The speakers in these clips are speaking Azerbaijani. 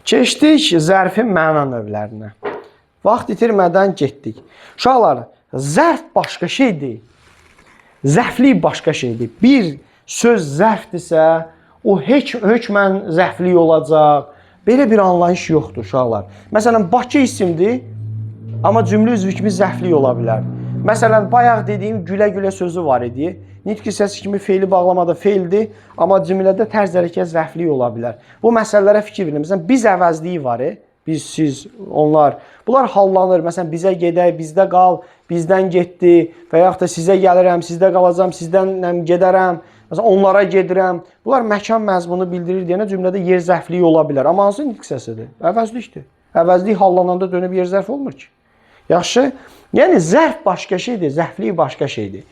Keçdik zərfin məna növlərinə. Vaxt itirmədən getdik. Uşaqlar, zərf başqa şeydir. Zərflik başqa şeydir. Bir söz zərfdirsə, o hökmən zərflik olacaq. Belə bir anlayış yoxdur uşaqlar. Məsələn, Bakı isimdir, amma cümlə üzvü kimi zərflik ola bilər. Məsələn, bayaq dediyim gülə-gülə sözü var idi. Nitq hissəsi kimi feili bağlamada feildir, amma cümlədə tərz hərəkət zərflik ola bilər. Bu məsələlərə fikir verin. Məsələn, biz əvəzliyi var. Biz, siz, onlar. Bunlar hallanır. Məsələn, bizə gedək, bizdə qal, bizdən getdi və yaxud da sizə gəlirəm, sizdə qalacam, sizdən gedərəm. Məsələn, onlara gedirəm. Bunlar məkan məzmunu bildirir deyənə cümlədə yer zərfliyi ola bilər. Amma hansı nitq hissəsidir? Əvəzlikdir. Əvəzlik hallananda dönüb yer zərf olmur ki. Yaxşı? Yəni, zərf başqa şeydir, zərflik başqa şeydir.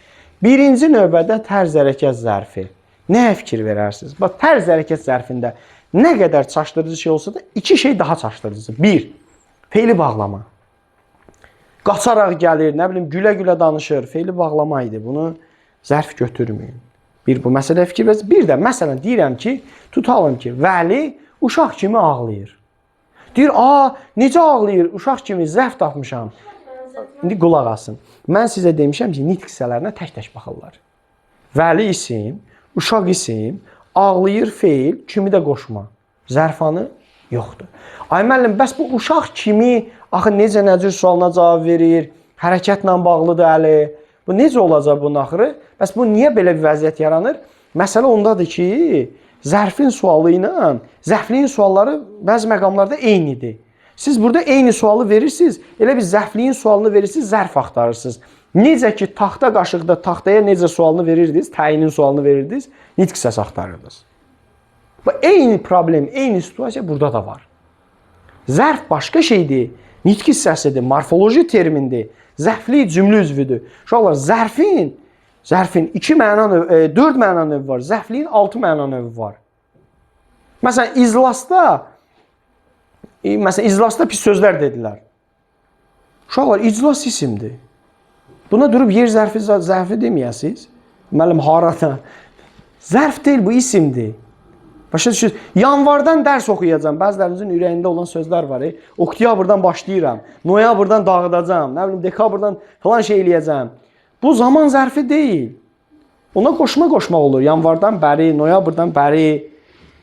Birinci növbədə tərz hərəkət zərfi. Nəyə fikir verərsiniz? Bax, tərz hərəkət zərfində nə qədər çaşdırıcı şey olsa da iki şey daha çaşdırıcıdır. Bir, feili bağlama. Qaçaraq gəlir, nə bilim, gülə-gülə danışır. Feili bağlama idi. Bunu zərf götürməyin. Bir, bu məsələyə fikir verirsiniz. Bir də, məsələn, deyirəm ki, tutalım ki, Vəli uşaq kimi ağlayır. Deyir, necə ağlayır? Uşaq kimi zərf tapmışam. İndi qulaq asın. Mən sizə demişəm ki, nitq hissələrinə tək-tək baxırlar. Vəli isim, uşaq isim, ağlayır feil, kimi də qoşma. Zərfanı yoxdur. Ay müəllim, bəs bu uşaq kimi axı necə nəcür sualına cavab verir? Hərəkətlə bağlıdır əli. Bu necə olacaq bunun axırı? Bəs bu niyə belə bir vəziyyət yaranır? Məsələ ondadır ki, zərfin sualı ilə zərfliyin sualları bəzi məqamlarda eynidir. Siz burada eyni sualı verirsiniz, elə bir zərfliyin sualını verirsiniz, zərf axtarırsınız. Necə ki, taxta qaşıqda taxtaya necə sualını verirdiniz, təyinin sualını verirdiniz, nitq hissəsi axtarırdınız. Bu eyni problem, eyni situasiya burada da var. Zərf başqa şeydir, nitq hissəsidir, morfoloji termindir, zərflik cümlə üzvüdür. Uşaqlar, zərfin 4 məna növü var, zərfliyin 6 məna növü var. Məsələn, iclasda pis sözlər dedilər. Uşaqlar, iclas isimdir. Buna durub yer zərfi deməyəsiniz. Müəllim, harada? Zərf deyil, bu isimdir. Başa düşürsünüz? Yanvardan dərs oxuyacam. Bəzilərinizin ürəyində olan sözlər var. Oktyabrdan başlayıram. Noyabrdan dağıdacam. Nə bilim, dekabrdan falan şey eləyəcəm. Bu zaman zərfi deyil. Ona qoşmaq olur. Yanvardan bəri, noyabrdan bəri.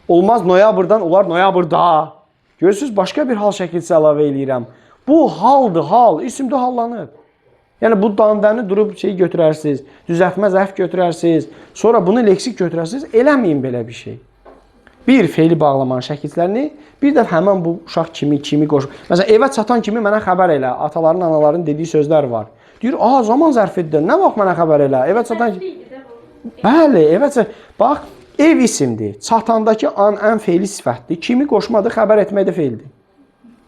Olmaz noyabrdan, olar noyabrda. Görürsünüz, başqa bir hal şəkilsi əlavə eləyirəm. Bu haldır, hal. İsimdə hallanır. Yəni, bu dandəni durub götürərsiniz, düzəltmə zərf götürərsiniz, sonra bunu leksik götürərsiniz, eləməyin belə bir şey. Bir, feili bağlamanın şəkillərini, bir də həmən bu uşaq kimi qoşur. Məsələn, evə çatan kimi mənə xəbər elə, ataların, anaların dediyi sözlər var. Deyir, zaman zərfidir, nə vaxt mənə xəbər elə, evə çatan kimi. Bəli, evə çatan. Bax, ev isimdir, çatandakı an ən feili sifətdir, kimi qoşmadır, xəbər etməkdə feildir.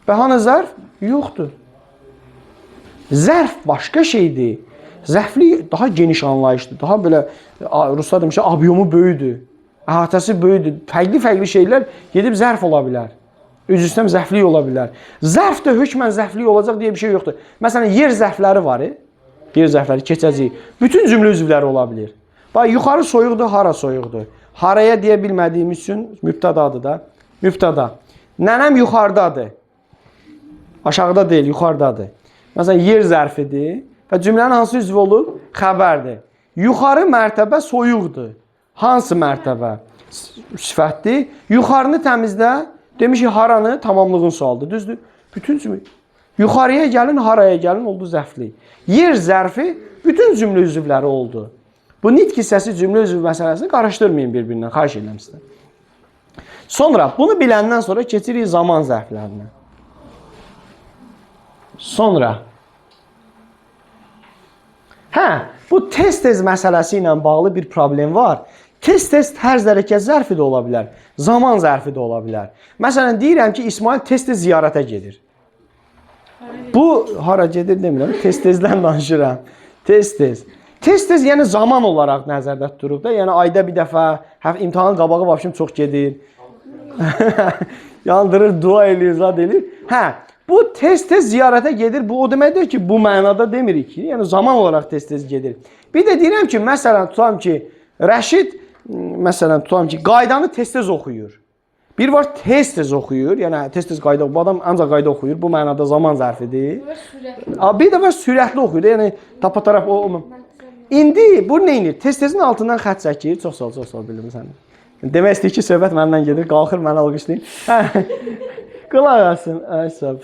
Və hanı zərf? Yoxdur. Zərf başqa şeydir. Zərflik daha geniş anlayışdır. Daha belə, ruslar demişlər, obyomu böyüdür. Əhatəsi böyüdür. Fərqli şeylər gedib zərf ola bilər. Üz-üstəm zərflik ola bilər. Zərf də hökmən zərflik olacaq deyə bir şey yoxdur. Məsələn, yer zərfləri var. Yer zərfləri, keçəcək. Bütün cümlə üzvləri ola bilir. Bax, yuxarı soyuqdur, hara soyuqdur. Haraya deyə bilmədiyimiz üçün mübtədadır da. Mübtəda. Nənəm yuxarıdadır. Aşağıda deyil, yuxarıdadır. Məsələn, yer zərfidir və cümlənin hansı üzvü olur? Xəbərdir. Yuxarı mərtəbə soyuqdur. Hansı mərtəbə? Sifətdir. Yuxarını təmizlə, demiş ki, haranı tamamlığın sualdır. Düzdür? Bütün cümlə. Yuxarıya gəlin, haraya gəlin oldu zərfli. Yer zərfi bütün cümlə üzvləri oldu. Bu nitq hissəsi cümlə üzvü məsələsini qarışdırmayın bir-birindən, xahiş edirəm sizdən. Sonra, bunu biləndən sonra keçirik zaman zərflərinə. Sonra, bu tez-tez məsələsi ilə bağlı bir problem var. Tez-tez tərz hərəkət zərfi də ola bilər, zaman zərfi də ola bilər. Məsələn, deyirəm ki, İsmail tez-tez ziyarətə gedir. Bu, hara gedir demirəm, tez-tezdən danışıram. Tez-tez. Tez-tez, yəni zaman olaraq nəzərdə tuturuq da. Yəni, ayda bir dəfə, imtahanın qabağı vəbşim çox gedir. Yandırır, dua eləyir, zad eləyir. Bu tez-tez ziyarətə gedir. Bu o deməkdir ki, bu mənada demirik ki, yəni zaman olaraq tez-tez gedir. Bir də deyirəm ki, məsələn, tutam ki, Rəşid, qaydanı tez-tez oxuyur. Bir var tez-tez oxuyur. Yəni tez-tez qayda, bu adam ancaq qayda oxuyur. Bu mənada zaman zərfidir. Bir də var sürətli oxuyur. Yəni tapa-taraf o. İndi bu nə edir? Tez-tezin altından xətt çəkir. Çox sağ ol bildim sən. Demək istəyir ki, söhbət məndən gedir. Qalxır məni alqışlayır. Qulaq asın.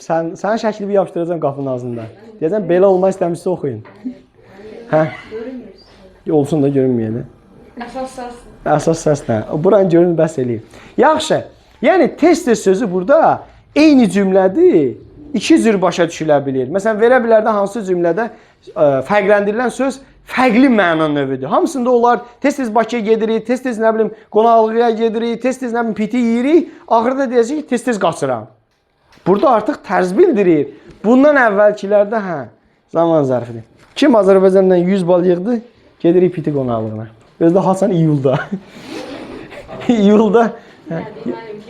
Sən şəkli bir yapışdıracağam qapının ağzında. Deyəcəm belə olmaq istəmirsə oxuyun. Hə? Olsun da görünməyədi. Əsas səs nə? Buranı görün bəs eləyir. Yaxşı. Yəni tez-tez sözü burada eyni cümlədir. İki cür başa düşülə bilir. Məsələn, verə bilərdə hansı cümlədə fərqləndirilən söz fərqli məna növüdür. Hamısında onlar tez-tez Bakıya gedirik, tez-tez nə bilim qonaqlığa gedirik, tez-tez nə bilim piti yeyirik, axırda deyəcək ki, tez-tez qaçıram. Burada artıq tərz bildirir. Bundan əvvəlkilərdə zaman zərfidir. Kim Azərbaycandan 100 bal yığdı? Gedirik piti qonaqlığına. Özdə Hasan iyulda. İyulda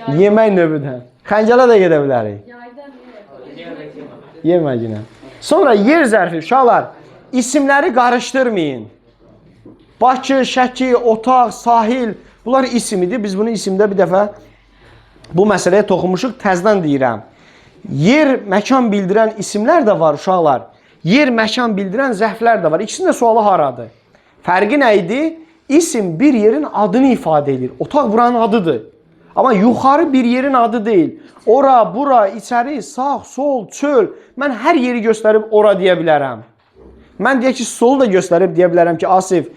yemək növüdür. Xəncələ də gedə bilərik. Yeməginə. Sonra yer zərfi, uşaqlar, isimləri qarışdırmayın. Bakı, Şəki, otaq, sahil, bunlar isim idi. Biz bunu isimdə bir dəfə bu məsələyə toxunmuşuq, təzdən deyirəm. Yer, məkan bildirən isimlər də var, uşaqlar. Yer, məkan bildirən zərflər də var. İkisinin də sualı haradır? Fərqi nə idi? İsim bir yerin adını ifadə edir. Otaq buranın adıdır. Amma yuxarı bir yerin adı deyil. Ora, bura, içəri, sağ, sol, çöl. Mən hər yeri göstərib ora deyə bilərəm. Mən deyək ki, solu da göstərib deyə bilərəm ki, Asif,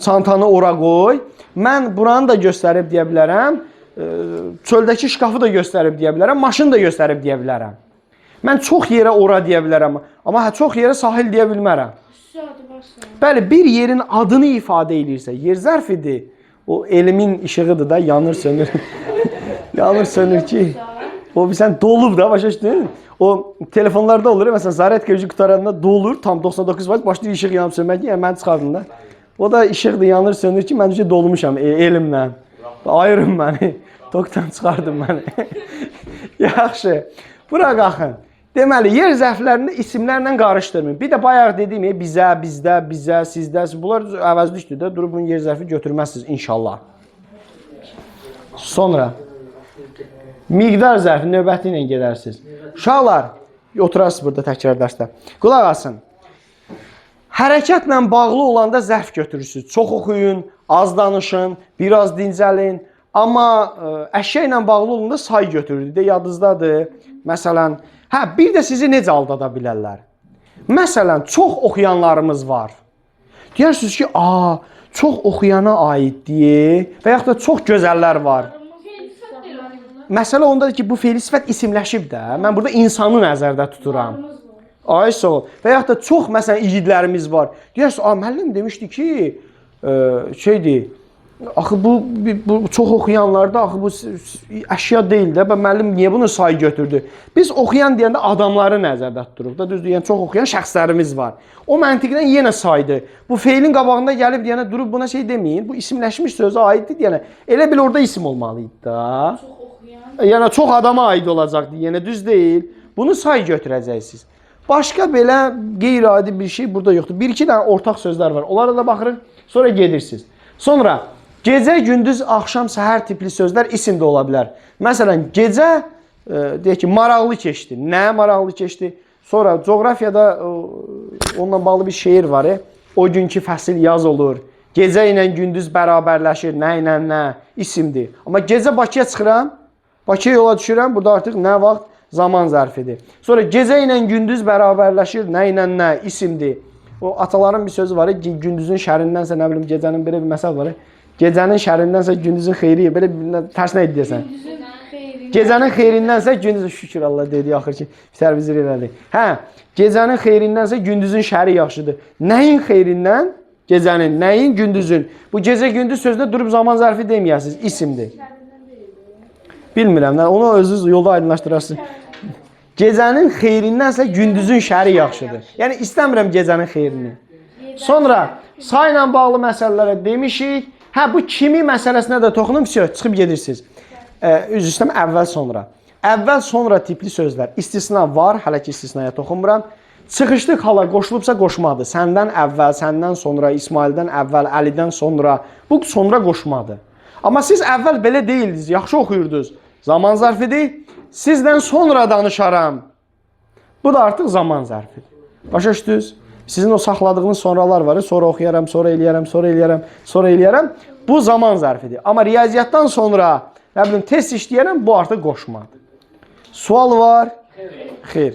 çantanı ora qoy. Mən buranı da göstərib deyə bilərəm. Çöldəki şkafı da göstərib deyə bilərəm. Maşını da göstərib deyə bilərəm. Mən çox yerə ora deyə bilərəm. Amma çox yerə sahil deyə bilmərəm. Bəli, bir yerin adını ifadə edirsə, yer zərfidir. O elimin işığıdır da, yanır, sönür. Yanır, sönür ki, o sən dolub da, başa düşdün? O telefonlarda olur, məsələn, zaret gözü qutaranda dolur, tam 99%, başlayır işıq yanıb sönmək, yəni mən çıxardım da. O da işıqdır, yanır, sönür ki, mən dolmuşam elimlə. Ayırın məni, tokdan çıxardım məni. Yaxşı, bura qalxın. Deməli, yer zərflərini isimlərlə qarışdırmayın. Bir də bayaq dediyim, bizə, bizdə, bizə, sizdə, bunlar əvəzlikdir də, durub bunun yer zərfi götürməzsiniz inşallah. Sonra, miqdar zərfi növbəti ilə gedərsiniz. Uşaqlar, oturarsınız burada təkrar dərsdə. Qulaq asın. Hərəkətlə bağlı olanda zərf götürürsünüz. Çox oxuyun, az danışın, biraz dincəlin. Amma əşya ilə bağlı olanda say götürür. Yadınızdadır. Məsələn, bir də sizi necə aldada bilərlər? Məsələn, çox oxuyanlarımız var. Deyirsiniz ki, çox oxuyana aiddir və yaxud da çox gözəllər var. Məsələ ondadır ki, bu fe'li sifət isimləşib də. Mən burada insanı nəzərdə tuturam. Ay sağ ol. Və yaxud da çox məsələn igidlərimiz var. Deyirsiniz, müəllim demişdi ki, şeydir, axı bu çox oxuyanlarda axı bu əşya deyil də. Müəllim niyə bunu say götürdü? Biz oxuyan deyəndə adamları nəzərdə tuturuq da. Düzdür, yəni çox oxuyan şəxslərimiz var. O məntiqdən yenə saydı. Bu feilin qabağında gəlib deyənə durub buna şey deməyin. Bu isimləşmiş sözə aiddir deyənə. Elə bil orada isim olmalıydı da. Çox oxuyan. Yəni çox adama aid olacaqdı. Yəni düz deyil. Bunu say götürəcəksiniz. Başqa belə qeyri-adi bir şey burada yoxdur. Bir-iki dənə ortaq sözlər var. Onlara da baxırıq. Sonra gedirsiniz. Sonra gecə, gündüz, axşam, səhər tipli sözlər isim də ola bilər. Məsələn, gecə deyək ki, maraqlı keçdi. Nə maraqlı keçdi? Sonra coğrafiyada onunla bağlı bir şeir var. O günkü fəsil yaz olur. Gecə ilə gündüz bərabərləşir. Nə ilə nə? İsimdir. Amma gecə Bakıya çıxıram. Bakıya yola düşürəm. Burada artıq nə vaxt? Zaman zərfidir. Sonra gecə ilə gündüz bərabərləşir. Nə ilə nə? İsimdir. O ataların bir sözü var. Gündüzün şərindən nə bilim, gecənin belə bir məsəl var. Gecənin şərindən gündüzün xeyri. Belə tərsinə deyəsən. Gecənin xeyrindən gündüzün şükür Allah dedi axır ki, tərvizir elədi. Gecənin xeyrindən gündüzün şəri yaxşıdır. Nəyin xeyrindən? Gecənin, nəyin? Gündüzün. Bu gecə gündüz sözünə durub zaman zərfi deməyəsiniz. İsimdir. Bilmirəm, onu özünüz yolda aydınlaşdırarsınız. Gecənin xeyrindən gündüzün şəri yaxşıdır. Yəni istəmirəm gecənin xeyrini. Sonra sayla bağlı məsələlərə demişik. Bu kimi məsələsinə də toxunum, çıxıb gedirsiniz. Üz üstəm əvvəl sonra. Əvvəl sonra tipli sözlər. İstisna var, hələ ki istisnaya toxunmuram. Çıxışlıq hala qoşulubsa qoşmadır. Səndən əvvəl, səndən sonra, İsmaildən əvvəl, Əlidən sonra. Bu sonra qoşmadır. Amma siz əvvəl belə deyildiniz, yaxşı oxuyurdunuz. zaman zərfidir. Sizdən sonra danışaram. Bu da artıq zaman zərfidir. Başa düşdünüz? Sizin o saxladığınız sonralar var. Sonra oxuyaram, sonra eləyərəm, sonra eləyərəm, sonra eləyərəm. Bu zaman zərfidir. Amma riyaziyyatdan sonra nə bilim test işləyərəm, bu artıq qoşmadır. Sual var? Xeyr.